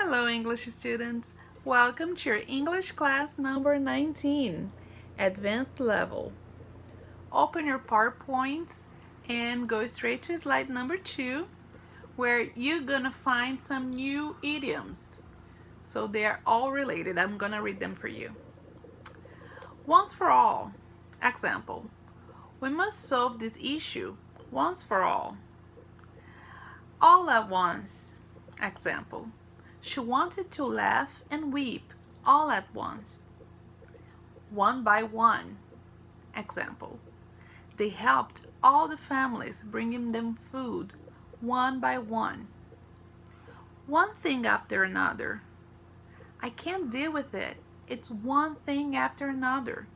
Hello, English students. Welcome to your English class number 19, Advanced Level. Open your PowerPoints and go straight to slide number 2, where you're gonna find some new idioms. So they are all related. I'm gonna read them for you. Once for all. Example. We must solve this issue once for all. All at once. Example. She wanted to laugh and weep all at once. One by one. Example. They helped all the families, bringing them food one by one. One thing after another. I can't deal with it. It's one thing after another.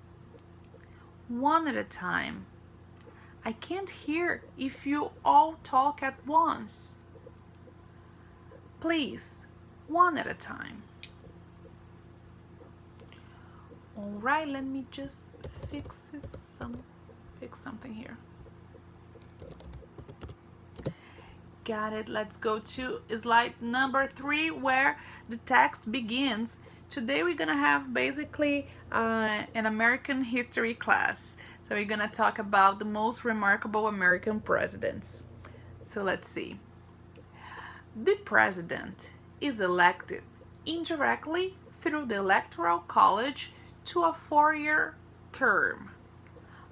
One at a time. I can't hear if you all talk at once. Please, one at a time. All right, let me just fix something here. Got it. Let's go to slide number 3 where the text begins. Today we're gonna have basically an American history class. So we're gonna talk about the most remarkable American presidents. So let's see. The president is elected indirectly through the Electoral College to a 4-year term,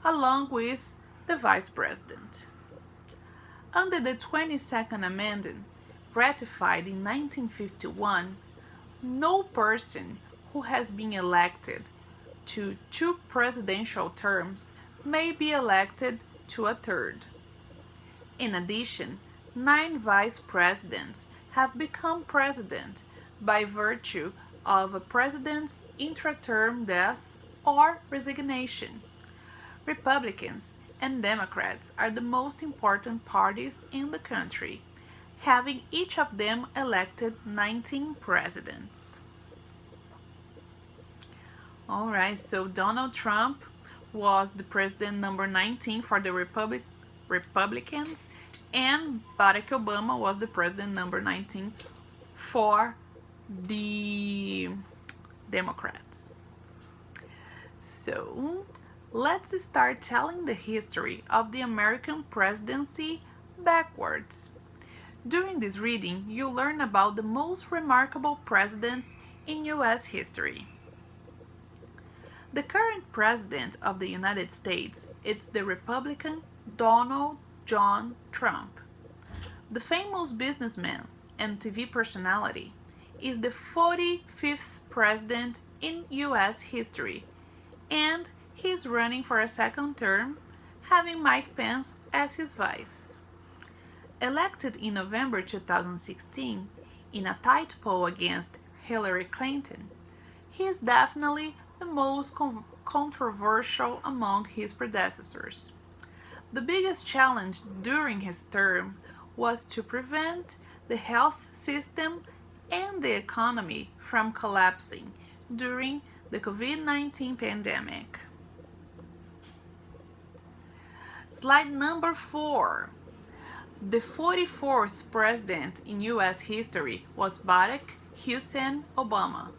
along with the vice president. Under the 22nd Amendment, ratified in 1951, no person who has been elected to 2 presidential terms may be elected to a third. In addition, 9 vice presidents have become president by virtue of a president's intra-term death or resignation. Republicans and Democrats are the most important parties in the country, having each of them elected 19 presidents. All right, so Donald Trump was the president number 19 for the Republicans, and Barack Obama was the president number 19 for the Democrats. So let's start telling the history of the American presidency backwards. During this reading, you'll learn about the most remarkable presidents in U.S. history. The current president of the United States is the Republican Donald John Trump. The famous businessman and TV personality is the 45th president in U.S. history, and he's running for a second term, having Mike Pence as his vice. Elected in November 2016 in a tight poll against Hillary Clinton, he is definitely the most controversial among his predecessors. The biggest challenge during his term was to prevent the health system and the economy from collapsing during the COVID-19 pandemic. Slide number 4. The 44th president in U.S. history was Barack Hussein Obama,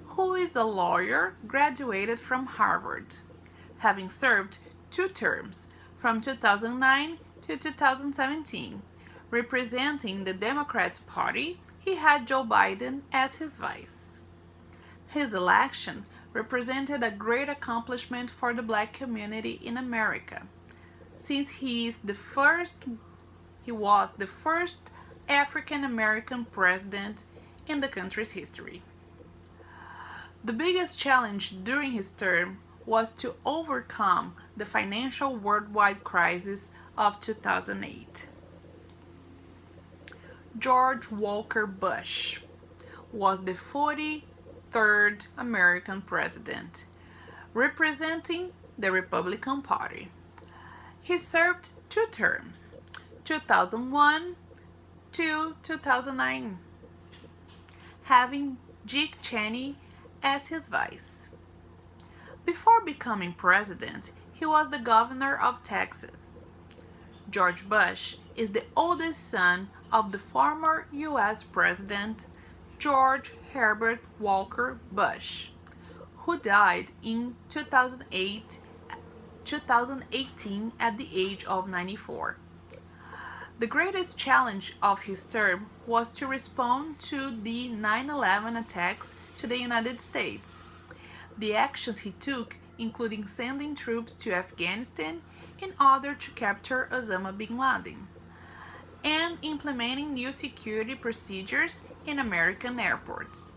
who is a lawyer graduated from Harvard, having served 2 terms from 2009 to 2017. Representing the Democrats Party, he had Joe Biden as his vice. His election represented a great accomplishment for the Black community in America, since he was the first African American president in the country's history. The biggest challenge during his term was to overcome the financial worldwide crisis of 2008. George Walker Bush was the 43rd American president, representing the Republican Party. He served 2 terms, 2001 to 2009, having Dick Cheney as his vice. Before becoming president, he was the governor of Texas. George Bush is the oldest son of the former U.S. President George Herbert Walker Bush, who died in 2018 at the age of 94. The greatest challenge of his term was to respond to the 9/11 attacks to the United States. The actions he took, including sending troops to Afghanistan in order to capture Osama bin Laden, and implementing new security procedures in American airports.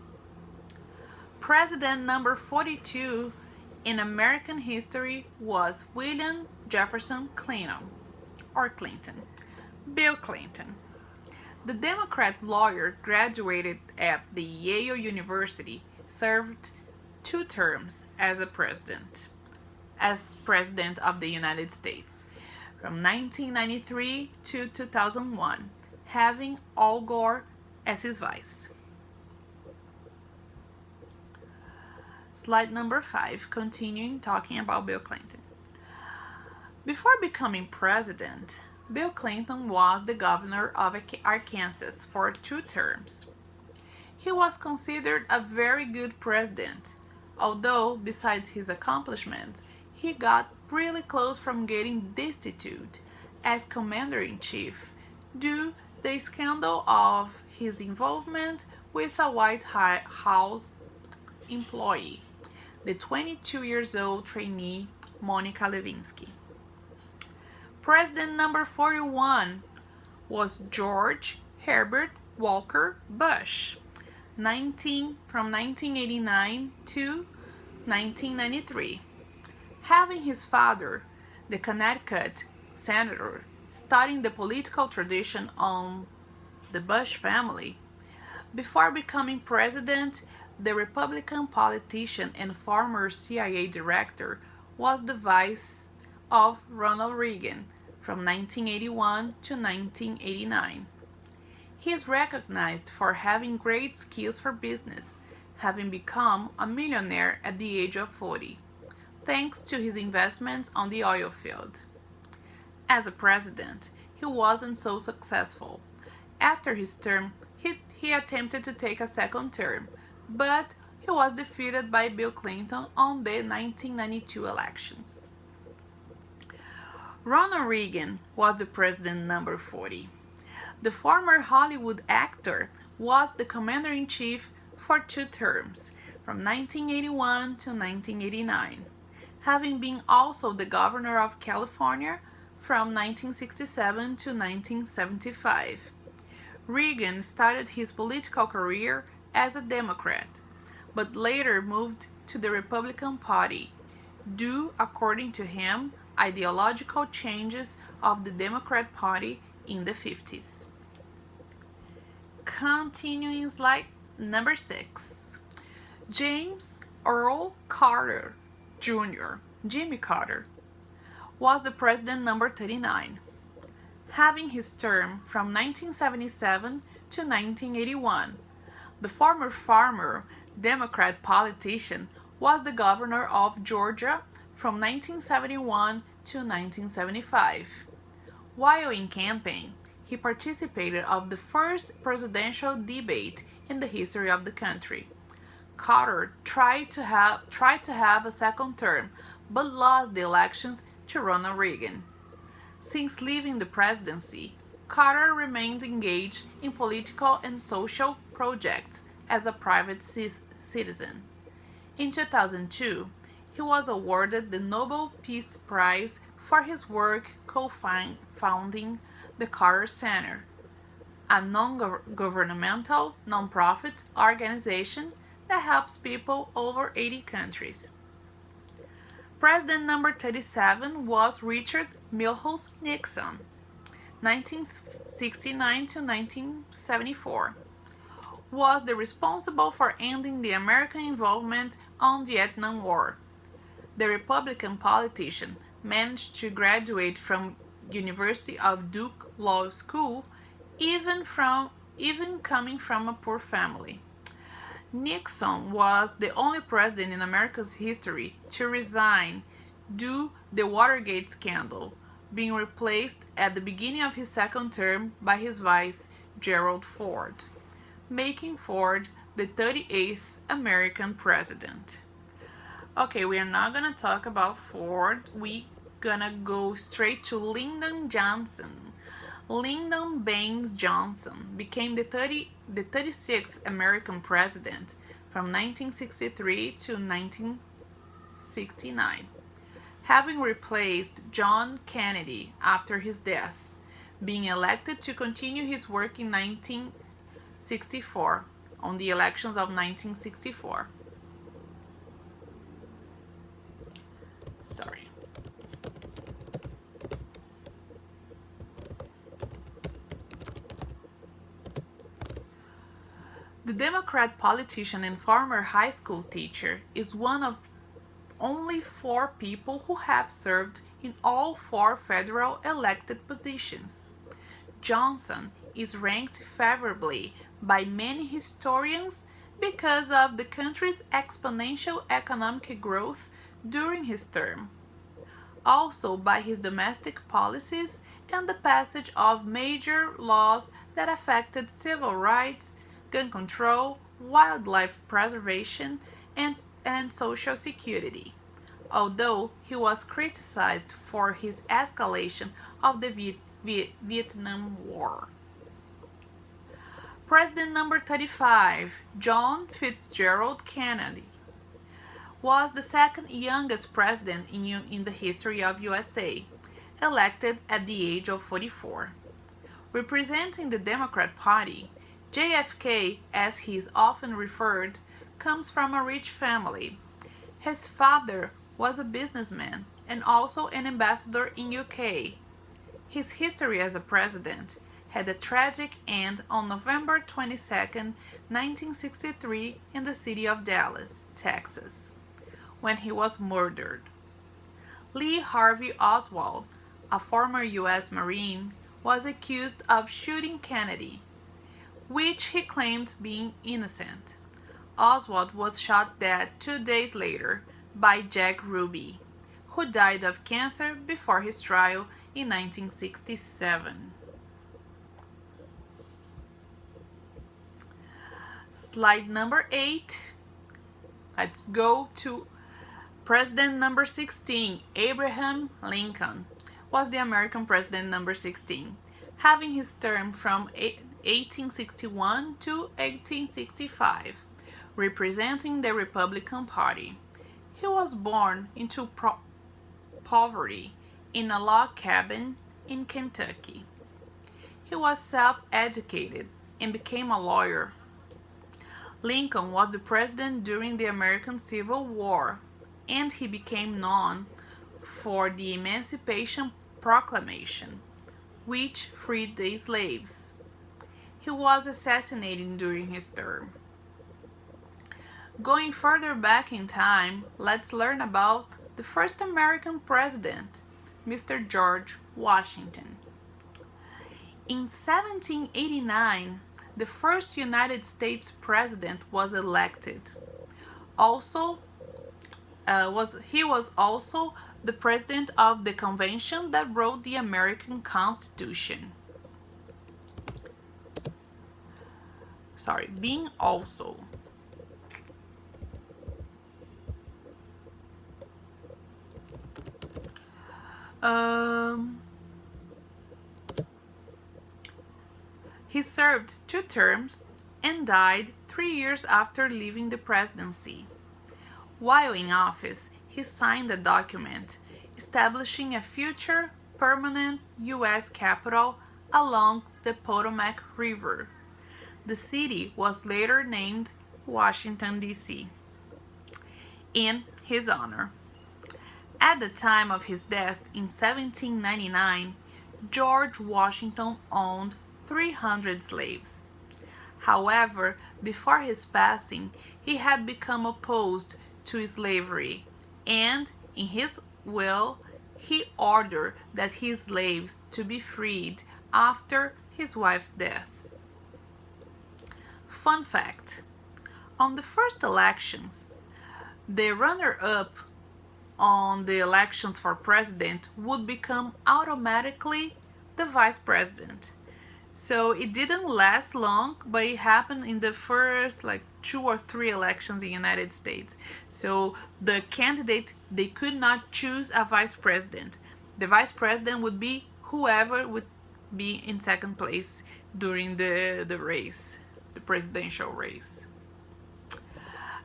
President number 42 in American history was William Jefferson Clinton, or Clinton. Bill Clinton. The Democrat lawyer graduated at the Yale University, served 2 terms as president of the United States, from 1993 to 2001, having Al Gore as his vice. Slide number 5, continuing talking about Bill Clinton. Before becoming president, Bill Clinton was the governor of Arkansas for 2 terms. He was considered a very good president, although, besides his accomplishments, he got really close from getting destitute as commander-in-chief due to the scandal of his involvement with a White House employee, the 22-year-old trainee Monica Lewinsky. President number 41 was George Herbert Walker Bush, from 1989 to 1993. Having his father, the Connecticut senator, studying the political tradition on the Bush family, before becoming president, the Republican politician and former CIA director was the vice of Ronald Reagan from 1981 to 1989. He is recognized for having great skills for business, having become a millionaire at the age of 40, thanks to his investments on the oil field. As a president, he wasn't so successful. After his term, he attempted to take a 2nd term, but he was defeated by Bill Clinton on the 1992 elections. Ronald Reagan was the president number 40. The former Hollywood actor was the commander-in-chief for 2 terms, from 1981 to 1989, having been also the governor of California from 1967 to 1975. Reagan started his political career as a Democrat, but later moved to the Republican Party due, according to him, ideological changes of the Democrat Party in the 50s. Continuing slide number 6. James Earl Carter Jr., Jimmy Carter, was the president number 39, having his term from 1977 to 1981. The former farmer Democrat politician was the governor of Georgia from 1971 to 1975. While in campaign, he participated of the first presidential debate in the history of the country. Carter tried to have a 2nd term, but lost the elections to Ronald Reagan. Since leaving the presidency, Carter remained engaged in political and social projects as a private citizen. In 2002, he was awarded the Nobel Peace Prize for his work co-founding the Carter Center, a non-governmental, non-profit organization that helps people over 80 countries. President number 37 was Richard Milhous Nixon, 1969 to 1974. Was the responsible for ending the American involvement on Vietnam War. The Republican politician managed to graduate from University of Duke Law School, even coming from a poor family. Nixon was the only president in America's history to resign due to the Watergate scandal, being replaced at the beginning of his 2nd term by his vice, Gerald Ford. making Ford the 38th American president. Okay, we are not gonna talk about Ford. We gonna go straight to Lyndon Johnson. Lyndon Baines Johnson became the 36th American president from 1963 to 1969, having replaced John Kennedy after his death, being elected to continue his work in 1964 on the elections of 1964. Sorry. The Democrat politician and former high school teacher is one of only 4 people who have served in all 4 federal elected positions. Johnson is ranked favorably by many historians because of the country's exponential economic growth during his term, also by his domestic policies and the passage of major laws that affected civil rights, gun control, wildlife preservation, and social security, although he was criticized for his escalation of the Vietnam War. President number 35, John Fitzgerald Kennedy, was the second youngest president in the history of USA, elected at the age of 44. Representing the Democrat Party, JFK, as he is often referred, comes from a rich family. His father was a businessman and also an ambassador in UK. His history as a president had a tragic end on November 22, 1963 in the city of Dallas, Texas, when he was murdered. Lee Harvey Oswald, a former U.S. Marine, was accused of shooting Kennedy, which he claimed being innocent. Oswald was shot dead 2 days later by Jack Ruby, who died of cancer before his trial in 1967. Slide number 8. Let's go to President number 16, Abraham Lincoln, was the American president number 16, having his term from 1861 to 1865, representing the Republican Party. He was born into poverty in a log cabin in Kentucky. He was self-educated and became a lawyer. Lincoln was the president during the American Civil War, and he became known for the Emancipation Proclamation, which freed the slaves. He was assassinated during his term. Going further back in time, let's learn about the first American president, Mr. George Washington. In 1789, the first United States president was elected. He was also the president of the convention that wrote the American Constitution. Being also. He served 2 terms and died 3 years after leaving the presidency. While in office, he signed a document establishing a future permanent U.S. capital along the Potomac River. The city was later named Washington, D.C., in his honor. At the time of his death in 1799, George Washington owned 300 slaves. However, before his passing, he had become opposed to slavery, and in his will, he ordered that his slaves to be freed after his wife's death. Fun fact: on the first elections, the runner-up on the elections for president would become automatically the vice president. So it didn't last long, but it happened in the first like 2 or 3 elections in the United States. So the candidate, they could not choose a vice president. The vice president would be whoever would be in second place during the race, the presidential race.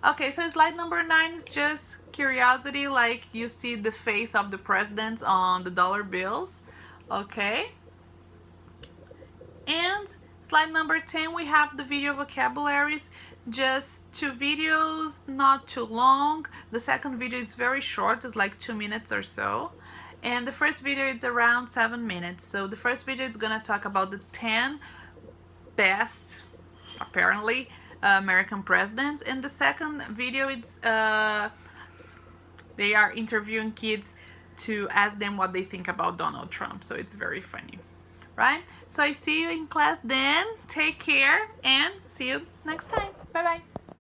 Okay, so slide number 9 is just curiosity, like you see the face of the presidents on the dollar bills. Okay. And slide number 10, we have the video vocabularies, just 2 videos, not too long. The second video is very short, it's like 2 minutes or so. And the first video is around 7 minutes. So the first video is gonna talk about the 10 best, apparently, American presidents. And the second video, it's they are interviewing kids to ask them what they think about Donald Trump. So it's very funny, right? So I see you in class then. Take care and see you next time. Bye bye.